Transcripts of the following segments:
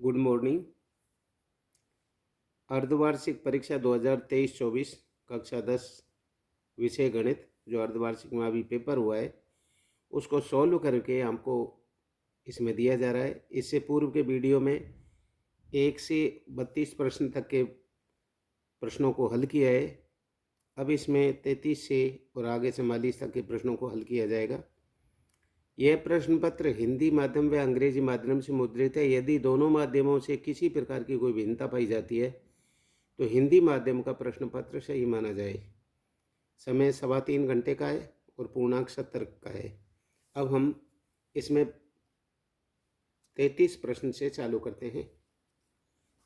Good morning. अर्धवार्षिक परीक्षा 2023-24 कक्षा 10 विषय गणित जो अर्धवार्षिक में अभी पेपर हुआ है उसको सॉल्व करके हमको इसमें दिया जा रहा है। इससे पूर्व के वीडियो में 1 से 32 प्रश्न तक के प्रश्नों को हल किया है। अब इसमें 33 से और आगे से 44 तक के प्रश्नों को हल किया जाएगा। यह प्रश्न पत्र हिंदी माध्यम व अंग्रेजी माध्यम से मुद्रित है। यदि दोनों माध्यमों से किसी प्रकार की कोई भिन्नता पाई जाती है तो हिंदी माध्यम का प्रश्न पत्र सही माना जाए। समय 3.25 घंटे का है और पूर्णांक 70 का है। अब हम इसमें 33 प्रश्न से चालू करते हैं।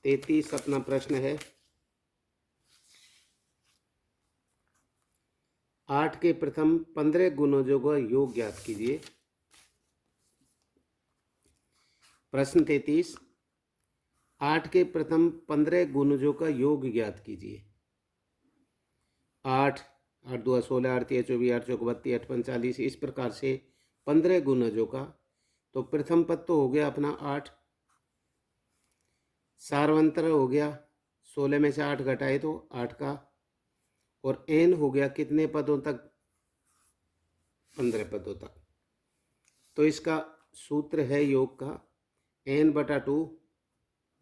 33 अपना प्रश्न है, 8 के प्रथम 15 गुणजों का योग ज्ञात कीजिए। प्रश्न 33, 8 के प्रथम 15 गुणजों का योग ज्ञात कीजिए। 8 8 2 16 8 3 24 8 4 32 8 5 40 इस प्रकार से 15 गुणजों का। तो प्रथम पद तो हो गया अपना 8, सार्वंतर हो गया 16 में से 8 घटाए तो 8 का, और n हो गया कितने पदों तक? 15 पदों तक। तो इसका सूत्र है योग का n/2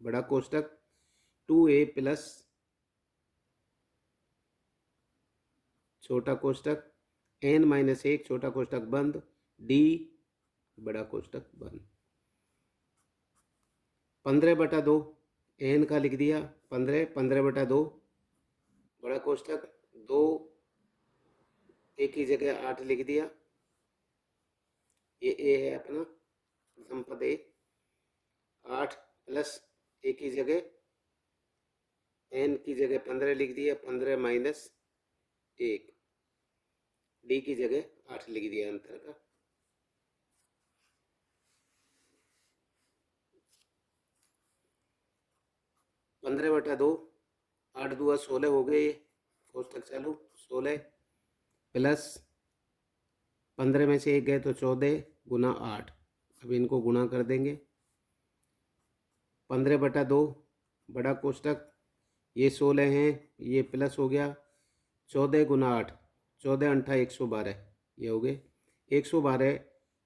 बड़ा कोष्टक 2a प्लस छोटा कोष्टक n-1 छोटा कोष्टक बंद d बड़ा कोष्टक बंद। 15/2 n का लिख दिया 15/2 बड़ा कोष्टक 2 एक ही जगह 8 लिख दिया। ये a है अपना प्रथम पद a, 8 प्लस एक ही जगह n की जगह 15 लिख दिया, 15 माइनस 1 d की जगह 8 लिख दिया अंतर का। पंद्रह बटा 2 8 2 16 हो गए। कोष्टक चालू 16 प्लस 15 में से 1 गए तो 14 गुना 8। अब इनको गुणा कर देंगे। 15/2 बड़ा कोष्टक ये 16 हैं, ये प्लस हो गया 14 गुना 8 14 8 112 ये हो गए 112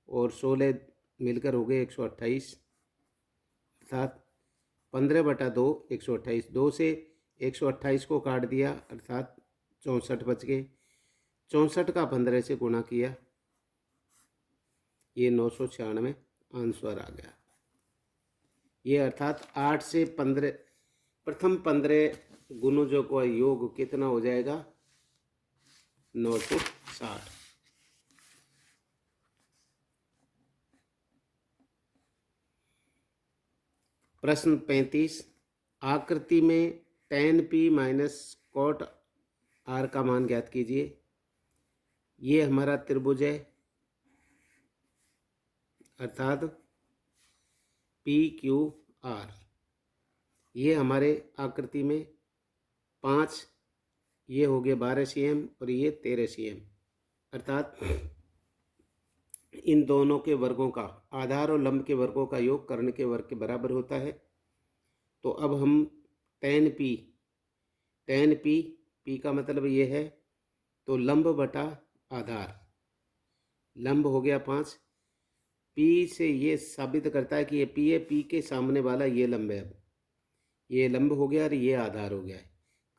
और 16 मिलकर हो गए 128, अर्थात 15/2 128। 2 से 128 को काट दिया अर्थात 64 बच गए। 64 का 15 से गुणा किया, ये 996 आंसर आ गया। ये अर्थात 8 से 15 प्रथम 15 गुणजों का योग कितना हो जाएगा? 960। प्रश्न 35, आकृति में tan p minus cot r का मान ज्ञात कीजिए। ये हमारा त्रिभुज है अर्थात PQR। ये हमारे आकृति में 5, ये हो गए 12 cm और ये 13 cm, अर्थात इन दोनों के वर्गों का आधार और लंब के वर्गों का योग कर्ण के वर्ग के बराबर होता है। तो अब हम tan p का मतलब ये है, तो लंब बटा आधार, लंब हो गया 5। p से ये साबित करता है कि ये p है, p के सामने वाला ये लंब है। अब ये लंब हो गया और ये आधार हो गया है।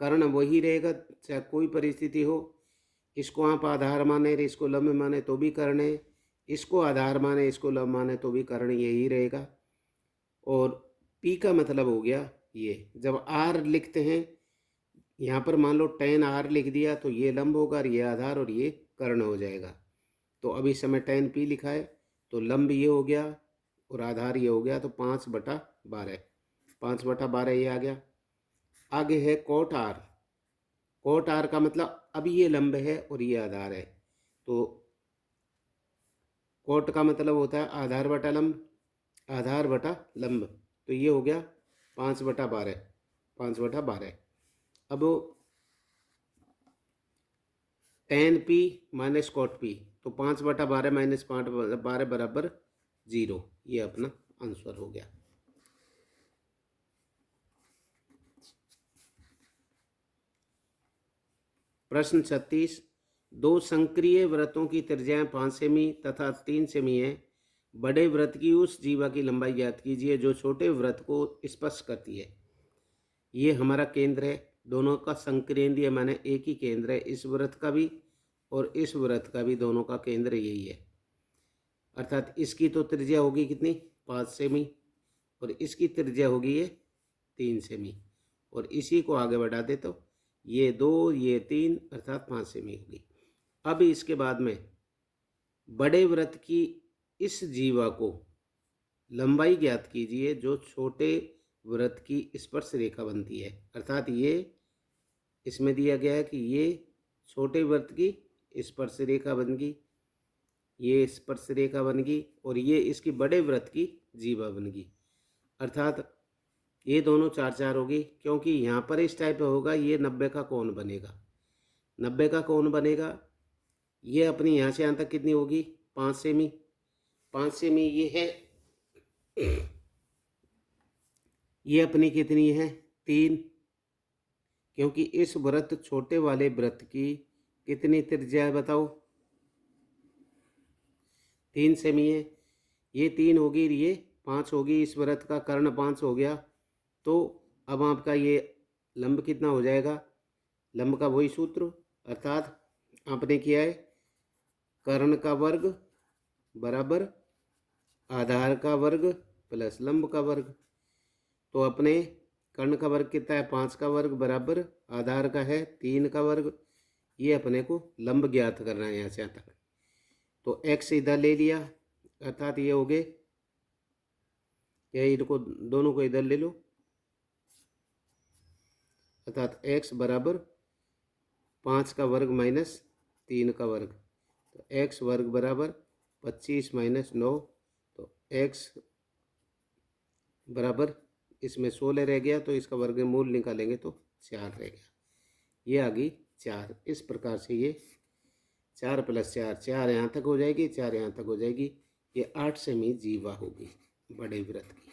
कर्ण वही रहेगा चाहे कोई परिस्थिति हो। इसको आप आधार माने इसको लंब माने तो भी कर्ण है, इसको आधार माने इसको लंब माने तो भी कर्ण यही रहेगा। और p का मतलब हो गया ये, जब r लिखते हैं यहाँ पर मान लो tan r लिख दिया तो ये लंब होगा और ये आधार और ये कर्ण हो जाएगा। तो अब इस समय tan p लिखा है तो लंब ये हो गया और आधार ये हो गया, तो 5/12 5/12 ये आ गया। आगे है cot r। cot r का मतलब अब ये लंब है और ये आधार है, तो कोट का मतलब होता है आधार बटा लंब, आधार बटा लंब, तो ये हो गया 5/12 5/12। अब tan p minus cot p, तो 5/12 माइनस 5/12 बराबर 0। ये अपना आंसर हो गया। प्रश्न 36, दो संक्रिय वृत्तों की त्रिज्याएं 5 सेमी तथा 3 सेमी है। बड़े वृत्त की उस जीवा की लंबाई ज्ञात कीजिए जो छोटे वृत्त को स्पर्श करती है। ये हमारा केंद्र है, दोनों का संकेंद्रीय माने एक ही केंद्र है, इस वृत्त का भी और इस वृत्त का भी, दोनों का केंद्र यही है। अर्थात इसकी तो त्रिज्या होगी कितनी, 5 सेमी, और इसकी त्रिज्या होगी ये 3 सेमी, और इसी को आगे बढ़ा दे तो ये 2 ये 3 अर्थात 5 सेमी होगी। अब इसके बाद में बड़े वृत्त की इस जीवा को लंबाई ज्ञात कीजिए जो छोटे वृत्त की स्पर्श रेखा बनती है। अर्थात ये इसमें दिया गया है कि ये छोटे वृत्त की स्पर्श रेखा बन गई, ये स्पर्श रेखा बन गई, और ये इसकी बड़े वृत्त की जीवा बन गई। अर्थात ये दोनों 4 4 होगी, क्योंकि यहाँ पर इस टाइप का होगा, ये 90 का कोण बनेगा। 90 का कोण बनेगा, ये अपनी यहाँ से यहाँ तक कितनी होगी, 5 सेमी। 5 सेमी ये है, ये अपनी कितनी है, 3, क्योंकि इस वृत्त छोटे वाले वृत्त की कितनी त्रिज्या है बताओ, 3 सेमी है। ये 3 होगी, ये 5 होगी, इस वृत्त का कर्ण 5 हो गया। तो अब आपका ये लंब कितना हो जाएगा, लंब का वही सूत्र, अर्थात आपने किया है कर्ण का वर्ग बराबर आधार का वर्ग प्लस लंब का वर्ग। तो अपने कर्ण का वर्ग कितना है, 5 का वर्ग बराबर आधार का है 3 का वर्ग। ये अपने को लंब ज्ञात करना है यहाँ से यहाँ तक। तो x इधर ले लिया, अर्थात ये हो गए, या इनको दोनों को इधर ले लो, अर्थात x बराबर 5 का वर्ग माइनस 3 का वर्ग। तो x वर्ग बराबर 25 माइनस 9, तो x बराबर इसमें 16 रह गया, तो इसका वर्गमूल निकालेंगे तो 4 रह गया। ये आ गई 4। इस प्रकार से ये 4 + 4, 4 यहाँ तक हो जाएगी, 4 यहाँ तक हो जाएगी। ये 8 सेमी जीवा होगी बड़े वृत्त की।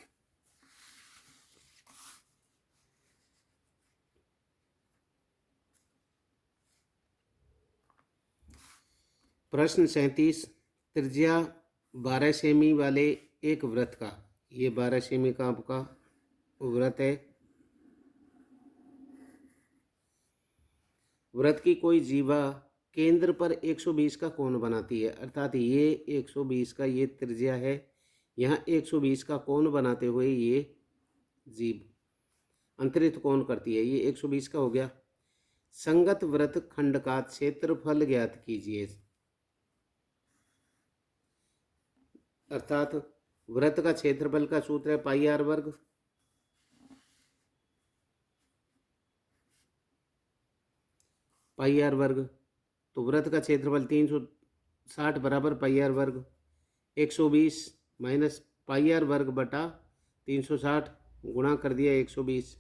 प्रश्न 37, त्रिज्या 12 सेमी वाले एक वृत्त का, ये 12 सेमी का आपका वृत्त है, वृत्त की कोई जीवा केंद्र पर 120 का कोण बनाती है। अर्थात ये 120 का ये त्रिज्या है, यहाँ 120 का कोण बनाते हुए ये जीव अंतरित कोण करती है, ये 120 का हो गया। संगत वृत्त खंड का क्षेत्रफल ज्ञात कीजिए। अर्थात वृत्त का क्षेत्रफल का सूत्र है पाई आर वर्ग, पाई आर वर्ग। तो वृत्त का क्षेत्रफल 360 बराबर पाई आर वर्ग, 120 माइनस पाई आर वर्ग बटा 360 गुणा कर दिया 120,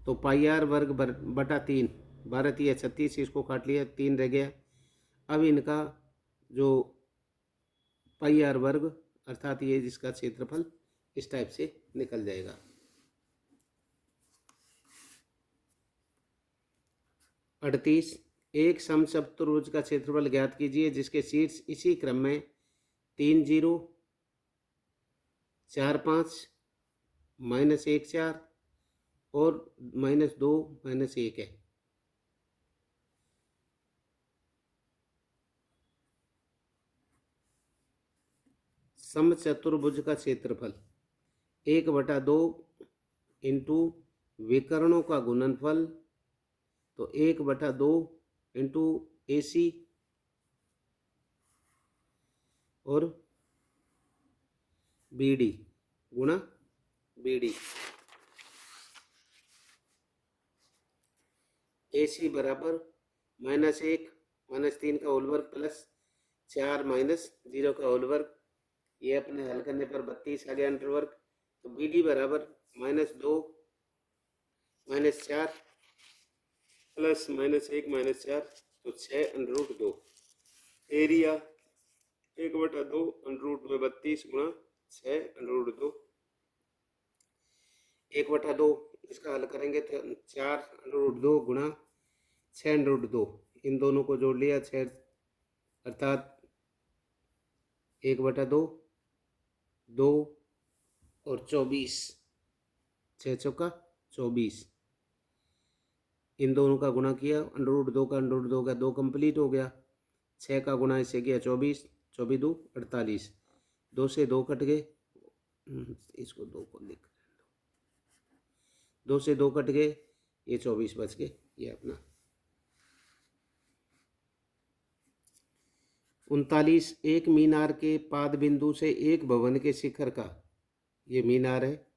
तो पाई आर वर्ग बटा 3, 12 3 36, इसको काट लिया 3 रह गया। अब इनका जो पाई आर वर्ग अर्थात ये जिसका क्षेत्रफल इस टाइप से निकल जाएगा। अड़तीस, एक समचतुर्भुज का क्षेत्रफल ज्ञात कीजिए जिसके शीर्ष इसी क्रम में 3 0 4 5 -1 4 और -2 -1 है। समचतुर्भुज का क्षेत्रफल 1/2 इंटू विकर्णों का गुणनफल, तो 1/2 इंटू AC और BD गुणा BD। AC बराबर -1 -3 का होल वर्ग प्लस 4 -0 का होल वर्ग। ये अपने हल करने पर 32 आ गया अंडर वर्ग। तो BD बराबर -2 -4 प्लस -1 -4, तो 6√2। एरिया 1/2 √में 32 गुणा 6√2, 1/2 इसका हल करेंगे तो 4√2 गुणा 6√2, इन दोनों को जोड़ लिया 6 अर्थात 1/2, 2 और 24, 6 चौका 24। इन दोनों का गुणा किया, √2 का √2 का 2 कंप्लीट हो गया। 6 का गुणा इससे किया 24, 24 2 48, 2 से 2 कट गए, इसको 2 को लिख, 2 से 2 कट गए, ये 24 बच गए। ये अपना 39, एक मीनार के पाद बिंदु से एक भवन के शिखर का, ये मीनार है,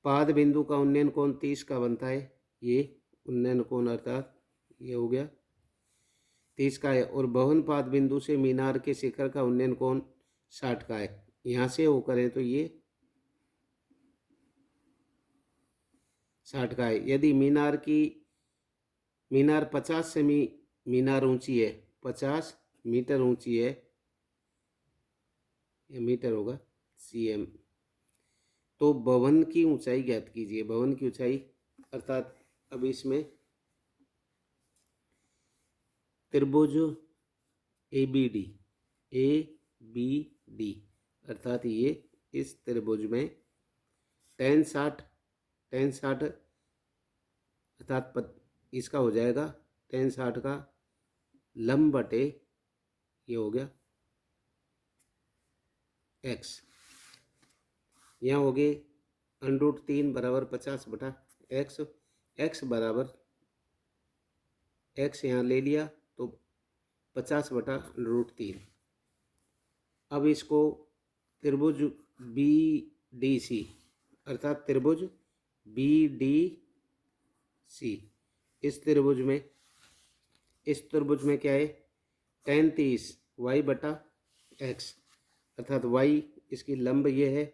पाद बिंदु का उन्नयन कोण 30 का बनता है। ये उन्नयन कोण अर्थात ये हो गया 30 का है। और भवन पाद बिंदु से मीनार के शिखर का उन्नयन कोण 60 का है। यहाँ से वो करें तो ये 60 का है। यदि मीनार 50 से मीनार ऊंची है, 50 मीटर ऊंची है, ये मीटर होगा cm, तो भवन की ऊंचाई ज्ञात कीजिए। भवन की ऊंचाई अर्थात अब इसमें त्रिभुज ABD अर्थात ये इस त्रिभुज में tan 60 अर्थात इसका हो जाएगा tan 60 का लंब बटे ये हो गया x, यहाँ हो गए √3 बराबर 50/x, x बराबर x यहाँ ले लिया तो 50/√3। अब इसको त्रिभुज BDC अर्थात त्रिभुज BDC, इस त्रिभुज में क्या है, tan 30 y/x अर्थात y इसकी लंब ये है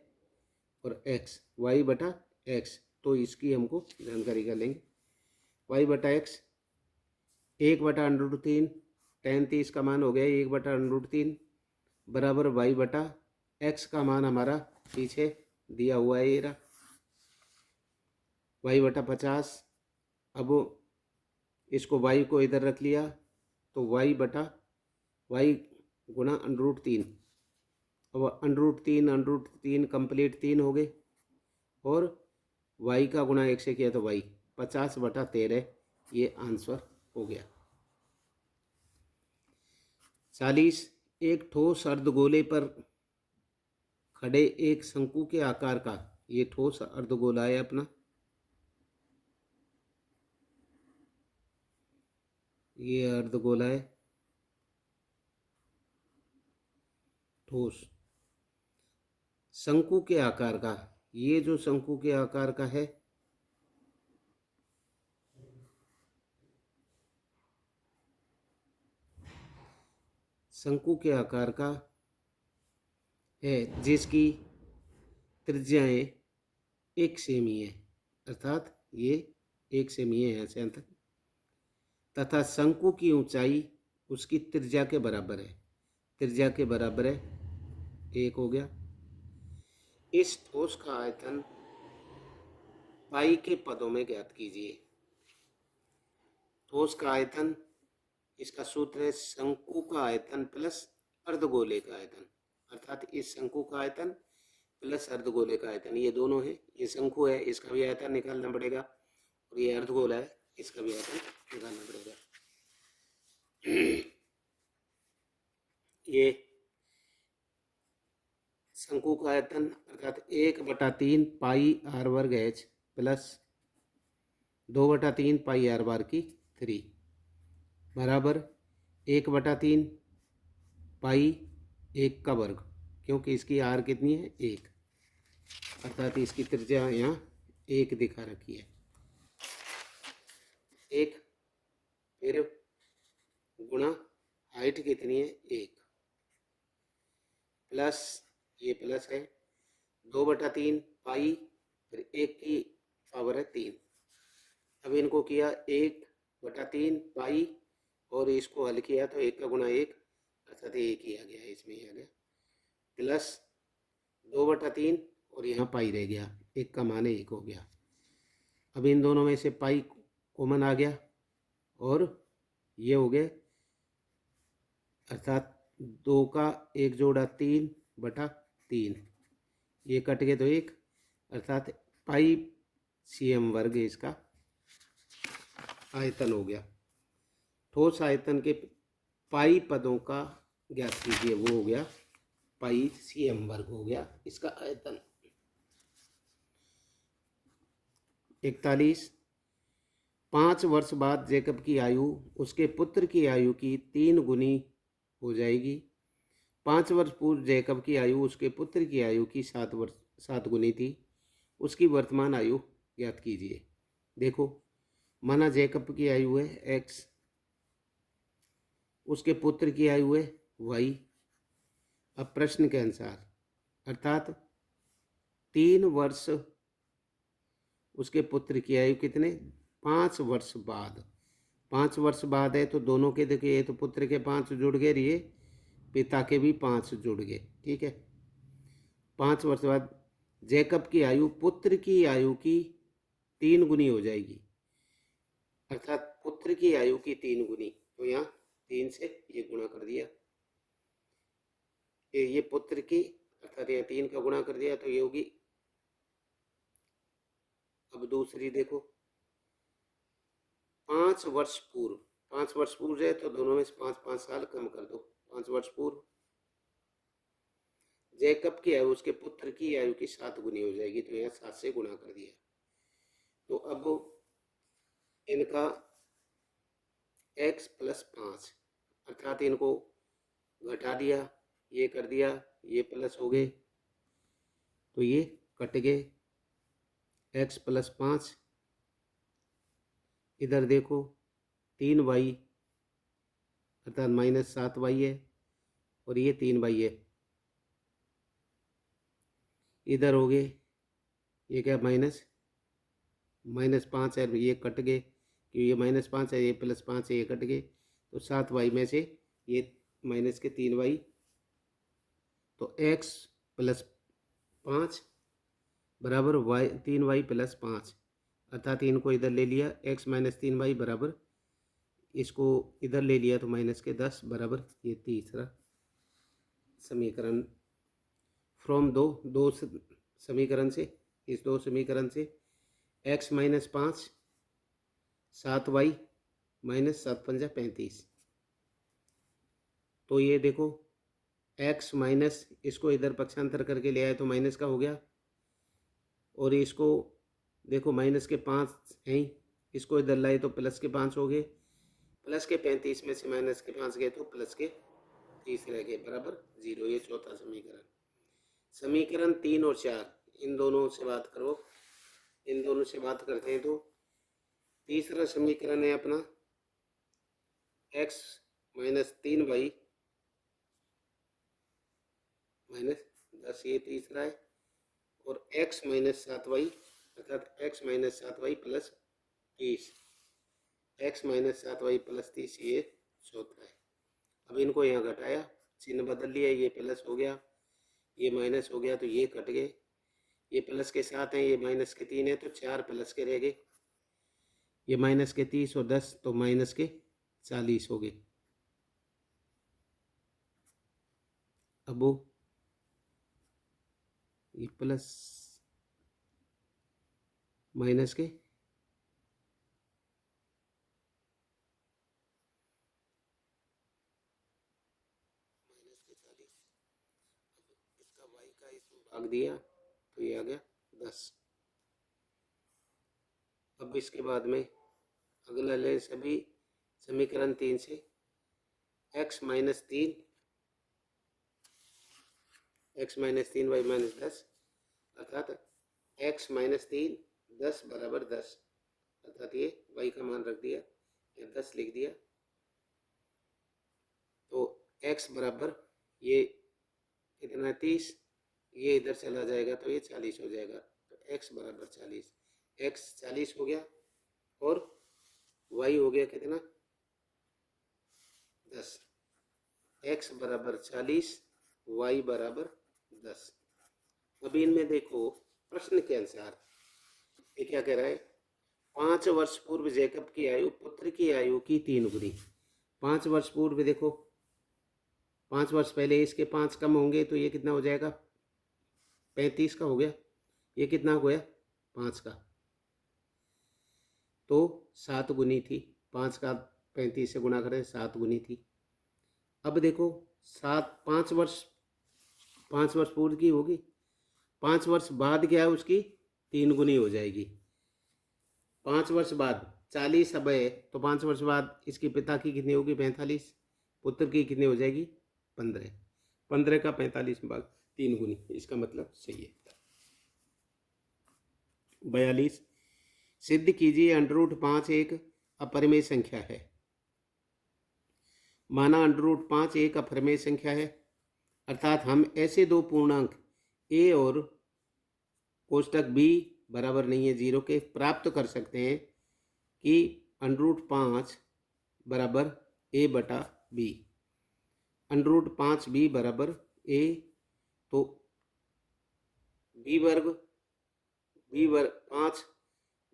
और x y/x, तो इसकी हमको जानकारी कर लेंगे। y/x 1/√3, tan 30 का मान हो गया 1/√3 बराबर y/x का मान हमारा पीछे दिया हुआ है, ये रहा y/50। अब इसको y को इधर रख लिया तो y गुणा √3, अब √3 कंप्लीट 3 हो गए और y का गुणा 1 से किया तो y 50/13, ये आंसर हो गया। 40, एक ठोस अर्धगोले पर खड़े एक शंकु के आकार का, ये ठोस अर्धगोला है अपना, ये अर्धगोला है ठोस शंकु के आकार का। ये जो शंकु के आकार का है शंकु के आकार का है, जिसकी त्रिज्याएं 1 सेमी है, अर्थात ये 1 सेमी है यहाँ से अंत, तथा शंकु की ऊंचाई उसकी त्रिज्या के बराबर है। त्रिज्या के बराबर है 1 हो गया। इस ठोस का आयतन पाई के पदों में ज्ञात कीजिए। ठोस का आयतन, इसका सूत्र है शंकु का आयतन प्लस अर्धगोले का आयतन, अर्थात इस शंकु का आयतन प्लस अर्धगोले का आयतन, ये दोनों है। ये शंकु है, इसका भी आयतन निकालना पड़ेगा, और ये अर्धगोला है, इसका भी आयतन निकालना पड़ेगा। ये शंकु का आयतन अर्थात 1/3 पाई r वर्ग h प्लस 2/3 पाई r बार की 3 बराबर 1/3 पाई 1 का वर्ग, क्योंकि इसकी r कितनी है 1, अर्थात इसकी त्रिज्या यहाँ 1 दिखा रखी है। 1 फिर गुणा हाइट कितनी है 1 प्लस ये प्लस है 2/3 पाई, फिर 1 की पावर है 3। अब इनको किया 1/3 पाई और इसको हल किया तो 1 का गुणा 1 अर्थात 1 ही आ गया, इसमें ही आ गया, प्लस 2/3 और यहाँ पाई रह गया, एक का मान 1 हो गया। अब इन दोनों में से पाई कॉमन आ गया और ये हो गए, अर्थात 2 का 1 जोड़ा 3/3, ये कट गए तो 1, अर्थात पाई cm वर्ग इसका आयतन हो गया। ठोस आयतन के पाई पदों का ज्ञात कीजिए, वो हो गया पाई cm वर्ग हो गया इसका आयतन। 41, 5 वर्ष बाद जैकब की आयु उसके पुत्र की आयु की 3 गुनी हो जाएगी। 5 वर्ष पूर्व जैकब की आयु उसके पुत्र की आयु की 7 गुनी थी। उसकी वर्तमान आयु ज्ञात कीजिए। देखो, माना जैकब की आयु है x, उसके पुत्र की आयु है y। अब प्रश्न के अनुसार, अर्थात 3 वर्ष उसके पुत्र की आयु कितने, 5 वर्ष बाद। 5 वर्ष बाद है तो दोनों के देखिए, ये तो पुत्र के 5 जुड़ गए, ये पिता के भी 5 जुड़ गए, ठीक है। 5 वर्ष बाद जैकब की आयु पुत्र की आयु की 3 गुनी हो जाएगी, अर्थात पुत्र की आयु की 3 गुनी। तो यहाँ 3 से ये गुणा कर दिया, ये पुत्र की, अर्थात यहाँ 3 का गुणा कर दिया तो ये होगी। अब दूसरी देखो, 5 वर्ष पूर्व, 5 वर्ष पूर्व है तो दोनों में से 5 साल कम कर दो। 5 वर्ष पूर्व जैकब की आयु उसके पुत्र की आयु की 7 गुनी हो जाएगी, तो यहाँ 7 से गुणा कर दिया। तो अब इनका x + 5, अर्थात इनको घटा दिया, ये कर दिया, ये प्लस हो गए तो ये कट गए, x + 5। इधर देखो 3y, अर्थात -7y है, और ये 3y है। इधर हो गए, ये क्या -5 है, ये कट गए, कि ये -5 है, ये +5 है, ये कट गए, तो 7y में से ये माइनस के 3y, तो x + 5 बराबर y 3y + 5, अर्थात इनको इधर ले लिया, x - 3y बराबर, इसको इधर ले लिया तो -10 बराबर ये तीसरा समीकरण। फ्रॉम दो समीकरण से, इस 2 समीकरण से x - 5 7y -7 × 5 = 35। तो ये देखो x माइनस, इसको इधर पक्षांतर करके ले आए तो माइनस का हो गया, और इसको देखो माइनस के 5 हैं, इसको इधर लाए तो प्लस के 5 हो गए, प्लस के 35 में से माइनस के 5 गए तो प्लस के 30 रह गए, बराबर 0। ये चौथा समीकरण। समीकरण 3 और 4 इन दोनों से बात करो, इन दोनों से बात करते हैं तो तीसरा समीकरण है अपना x - 3y -10, ये तीसरा है, और x - 7y, अर्थात x - 7y + 30, x - 7y + 30 ये चौथा है। अब इनको यहाँ घटाया, चिन्ह बदल लिया, ये प्लस हो गया, ये माइनस हो गया, तो ये कट गए, ये प्लस के 7 हैं, ये माइनस के 3 है, तो 4 प्लस के रह गए, ये माइनस के 30 और 10 तो माइनस के 40 हो गए। अब वो ये प्लस माइनस के इसका y का इसमें भाग दिया तो ये आ गया 10। अब इसके बाद में अगला ले सभी समीकरण 3 से x - 3 y - 10, अर्थात x - 3 10 बराबर 10, अर्थात ये y का मान रख दिया, या 10 लिख दिया, तो x बराबर ये कितना 30, ये इधर चला जाएगा तो ये 40 हो जाएगा, तो x बराबर 40, x 40 हो गया, और y हो गया कितना 10, x बराबर 40 y बराबर 10। अभी इनमें देखो प्रश्न के अनुसार ये क्या कह रहा है, 5 वर्ष पूर्व जैकब की आयु पुत्र की आयु की 3 गुनी। 5 वर्ष पूर्व देखो, 5 वर्ष पहले इसके 5 कम होंगे तो ये कितना हो जाएगा, 35 का हो गया। ये कितना हो गया, 5 का, तो 7 गुनी थी। 5 का 35 से गुणा करें, 7 गुनी थी। अब देखो 5 वर्ष, 5 वर्ष पूर्व की होगी, 5 वर्ष बाद क्या है उसकी 3 गुनी हो जाएगी। 5 वर्ष बाद 40 अब है, तो 5 वर्ष बाद इसकी पिता की कितनी होगी, 45। पुत्र की कितनी हो जाएगी, 15। 15 का 45 भाग 3 गुनी, इसका मतलब सही है। 42, सिद्ध कीजिए √5 एक अपरिमेय संख्या है। माना √5 एक अपरिमेय संख्या है, अर्थात हम ऐसे दो पूर्णांक a और कोष्टक b बराबर नहीं है 0 के प्राप्त कर सकते हैं कि √5 बराबर a/b, √5b बराबर a, तो b वर्ग 5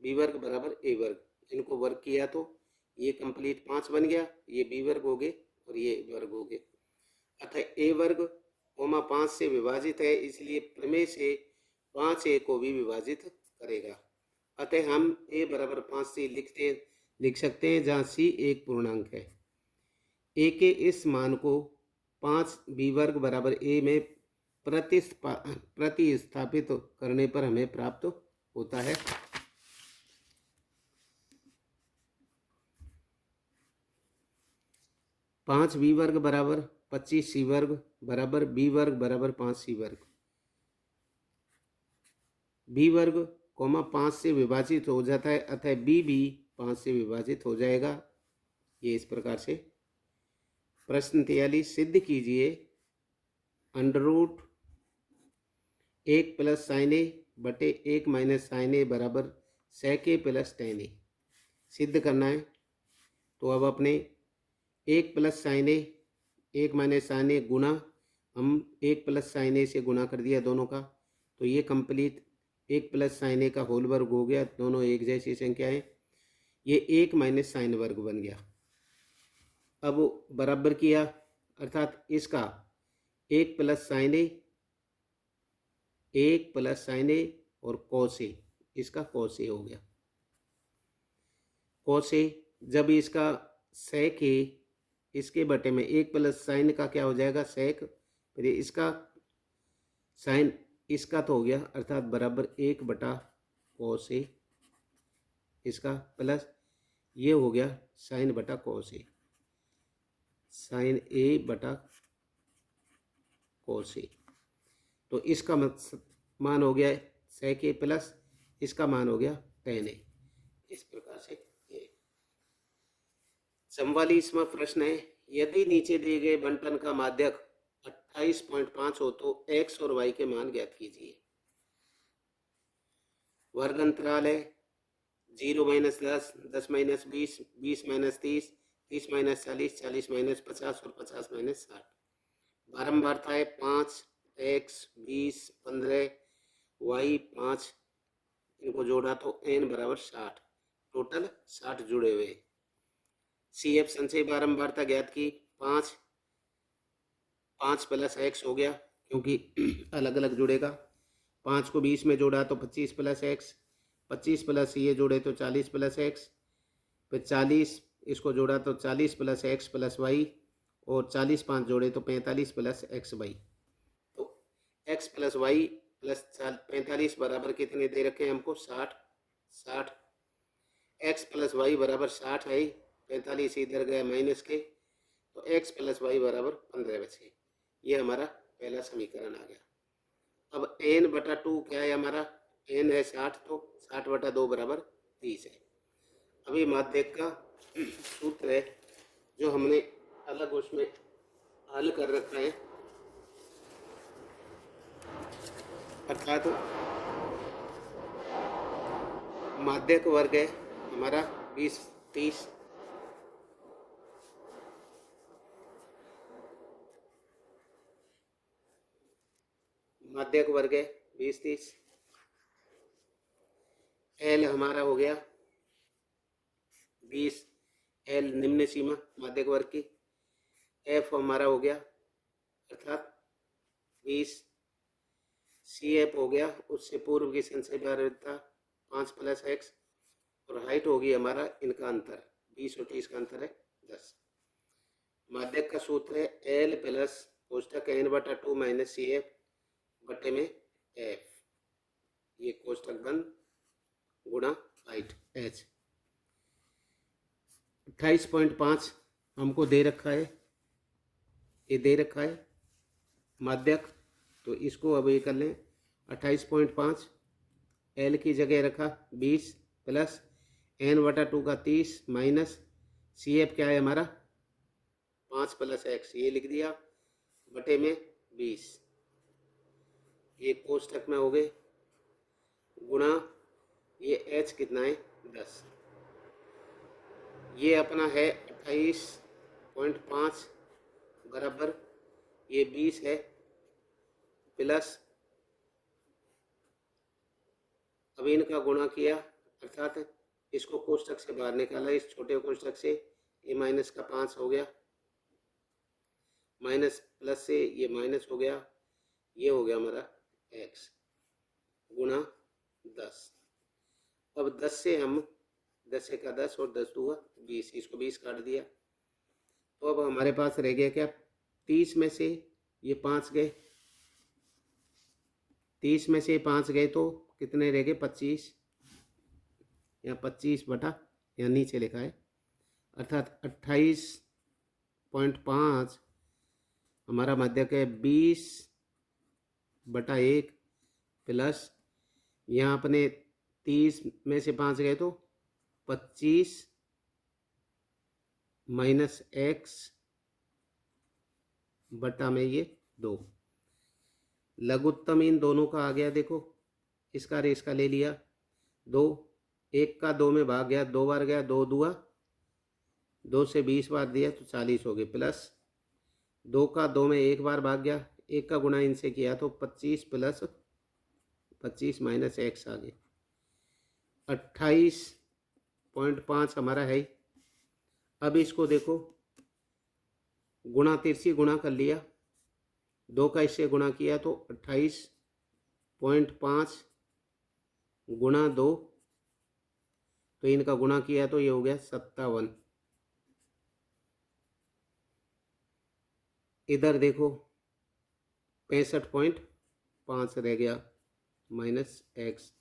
b वर्ग बराबर a वर्ग, इनको वर्ग किया तो ये कंप्लीट 5 बन गया, ये b वर्ग हो गए और ये वर्ग हो गए। अतः a वर्ग 5 से विभाजित है, इसलिए प्रमेय से 5a को भी विभाजित करेगा। अतः हम a बराबर 5c लिख सकते हैं, जहाँ c एक पूर्णांक है। a के इस मान को 5b वर्ग बराबर a में प्रतिस्थापित करने पर हमें प्राप्त होता है 5b वर्ग बराबर 25c वर्ग बराबर b वर्ग बराबर 5c वर्ग। b वर्ग 5 से विभाजित हो जाता है, अतः b भी 5 से विभाजित हो जाएगा। ये इस प्रकार से। प्रश्न 43, सिद्ध कीजिए √ 1 + sin a बटे 1 - sin a बराबर sec a + tan a सिद्ध करना है। तो अब अपने 1 + sin a 1 - sin a गुना, हम 1 + sin a से गुना कर दिया दोनों का, तो ये कंप्लीट 1 + sin a का होल वर्ग हो गया। दोनों एक जैसी संख्या है, ये 1 - sin वर्ग बन गया। अब बराबर किया, अर्थात इसका 1 + sin a 1 + sin a और cos a, इसका cos a हो गया। cos a, जब इसका sec a इसके बटे में 1 + sin का क्या हो जाएगा, sec, फिर इसका sin इसका तो हो गया, अर्थात बराबर 1/cos a, इसका प्लस ये हो गया sin/cos a, sin a/cos a। तो इसका मान हो गया sec a प्लस इसका मान हो गया tan a। इस प्रकार से ये 44वां प्रश्न है, यदि नीचे दिए गए बंटन का माध्यक 28.5 हो तो x और y के मान ज्ञात कीजिए। वर्ग अंतराल है 0 - 10, 10 - 20, 20 - 30, 30 - 40, 40 - 50 और 50 - 60। बारंबारता है 5, x 20, 15, y 5, इनको जोड़ा तो n बराबर 60, टोटल 60 जुड़े हुए। CF संचय बारंबारता ज्ञात की, 5 + x हो गया क्योंकि अलग अलग जुड़ेगा। 5 को 20 में जोड़ा तो 25 + x, 25 प्लस ये जोड़े तो 40 + x, फिर 40 इसको जोड़ा तो 40 + x + y, और 40 5 जोड़े तो 45 + x y। तो x + y + 45 बराबर कितने दे रखे हैं हमको, 60। 60 x + y बराबर 60 है, 45 इधर गया माइनस के, तो x + y बराबर 15 बचे। ये हमारा पहला समीकरण आ गया। अब n/2 क्या है हमारा, n है 60, तो 60/2 बराबर 30 है। अभी माध्यक का सूत्र है जो हमने अलग उसमें हल कर रखा है, अर्थात माध्यक वर्ग है हमारा 20 30, माध्यक वर्ग है 20 30। एल हमारा हो गया 20, एल निम्न सीमा माध्यक वर्ग की। एफ हमारा हो गया अर्थात 20। सी एफ हो गया उससे पूर्व की संशय 5 प्लस एक्स, और हाइट होगी हमारा इनका अंतर 20 और 30 का अंतर है 10। माध्यक का सूत्र है एल प्लस कोष्टक n/2 माइनस सी एफ बटे में एफ, ये कोष्टक बंद गुणा हाइट एच। 28.5 हमको दे रखा है, ये दे रखा है माध्यक, तो इसको अब ये कर लें 28.5 एल की जगह रखा 20 प्लस n/2 का 30 माइनस सी एफ क्या है हमारा 5 प्लस एक्स, ये लिख दिया बटे में 20, ये कोष्टक में हो गए गुणा ये एच कितना है 10, ये अपना है 28.5 बराबर ये 20 है प्लस अब इनका गुणा किया अर्थात इसको कोष्टक से बाहर निकाला, इस छोटे कोष्टक से ये माइनस का 5 हो गया, माइनस प्लस से ये माइनस हो गया, ये हो गया हमारा x गुणा 10। अब 10 से हम 10 का 10 और 10 दूगा 20, इसको 20 काट दिया, तो अब हमारे पास रह गया क्या 30 में से ये 5 गए, 30 में से 5 गए तो कितने रह गए 25, यहाँ 25 बटा यहाँ नीचे लिखा है अर्थात 28.5 हमारा माध्यक है 20/1 प्लस यहाँ अपने 30 में से 5 गए तो 25 माइनस एक्स बटा में ये 2। लघुत्तम इन दोनों का आ गया, देखो इसका और इसका ले लिया 2, 1 का 2 में भाग गया 2 बार गया, 2 दुआ 2 से 20 बार दिया तो 40 हो गए, प्लस 2 का 2 में 1 बार भाग गया, 1 का गुणा इनसे किया तो 25 प्लस 25 माइनस एक्स आ गए 28.5 हमारा है। अब इसको देखो गुणा तिरछी गुणा कर लिया, 2 का इससे गुणा किया तो 28.5 गुणा 2, तो इनका गुणा किया तो ये हो गया 57। इधर देखो 65.5 रह गया माइनस एक्स,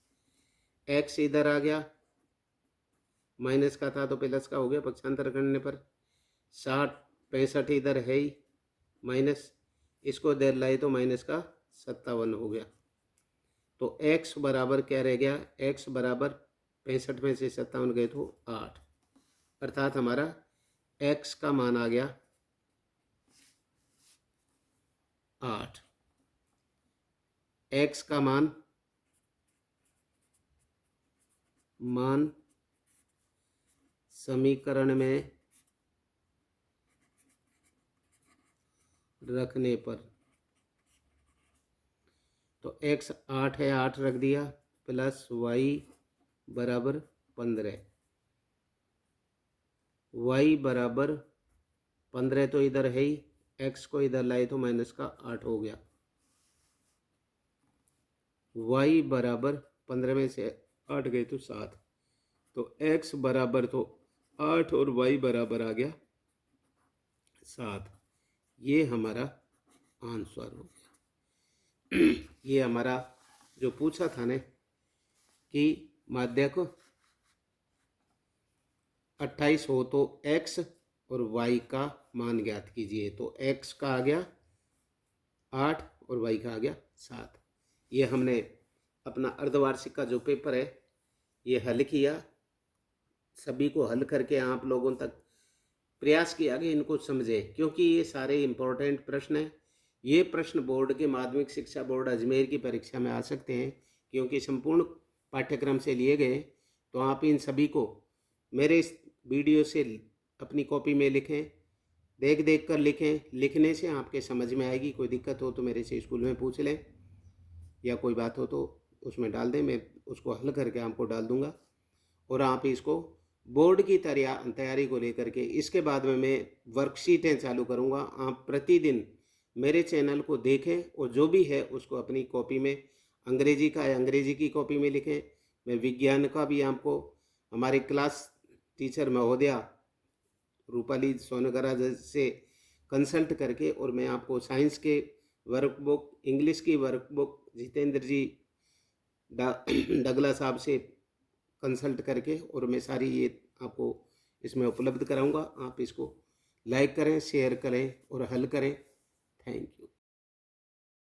एक्स इधर आ गया माइनस का था तो प्लस का हो गया पक्षांतर करने पर 60, 65 इधर है ही माइनस, इसको इधर लाए तो माइनस का 57 हो गया, तो x बराबर क्या रह गया, x बराबर 65 में से 57 गए तो 8, अर्थात हमारा x का मान आ गया 8। x का मान समीकरण में रखने पर तो x 8 है, 8 रख दिया प्लस y बराबर 15, y बराबर 15 तो इधर है ही, x को इधर लाए तो माइनस का 8 हो गया, y बराबर 15 में से 8 गए तो 7, तो x बराबर तो 8 और y बराबर आ गया 7, ये हमारा आंसर हो गया। ये हमारा जो पूछा था ने कि माध्यक 28 हो तो x और y का मान ज्ञात कीजिए, तो x का आ गया 8 और y का आ गया 7। ये हमने अपना अर्धवार्षिक का जो पेपर है ये हल किया, सभी को हल करके आप लोगों तक प्रयास किया कि इनको समझे, क्योंकि ये सारे इम्पोर्टेंट प्रश्न हैं। ये प्रश्न बोर्ड के माध्यमिक शिक्षा बोर्ड अजमेर की परीक्षा में आ सकते हैं, क्योंकि संपूर्ण पाठ्यक्रम से लिए गए, तो आप इन सभी को मेरे इस वीडियो से अपनी कॉपी में लिखें, देख देख कर लिखें, लिखने से आपके समझ में आएगी। कोई दिक्कत हो तो मेरे से स्कूल में पूछ लें। या कोई बात हो तो उसमें डाल दें, मैं उसको हल करके आपको डाल दूंगा। और आप इसको बोर्ड की तैयारी को लेकर के इसके बाद में मैं वर्कशीटें चालू करूंगा। आप प्रतिदिन मेरे चैनल को देखें और जो भी है उसको अपनी कॉपी में, अंग्रेजी का है अंग्रेजी की कॉपी में लिखें। मैं विज्ञान का भी आपको हमारे क्लास टीचर महोदया रूपाली सोनगरा से कंसल्ट करके, और मैं आपको साइंस के वर्कबुक, इंग्लिश की वर्कबुक जितेंद्र जी डगला साहब से कंसल्ट करके, और मैं सारी ये आपको इसमें उपलब्ध कराऊंगा। आप इसको लाइक करें, शेयर करें और हल करें। Thank you.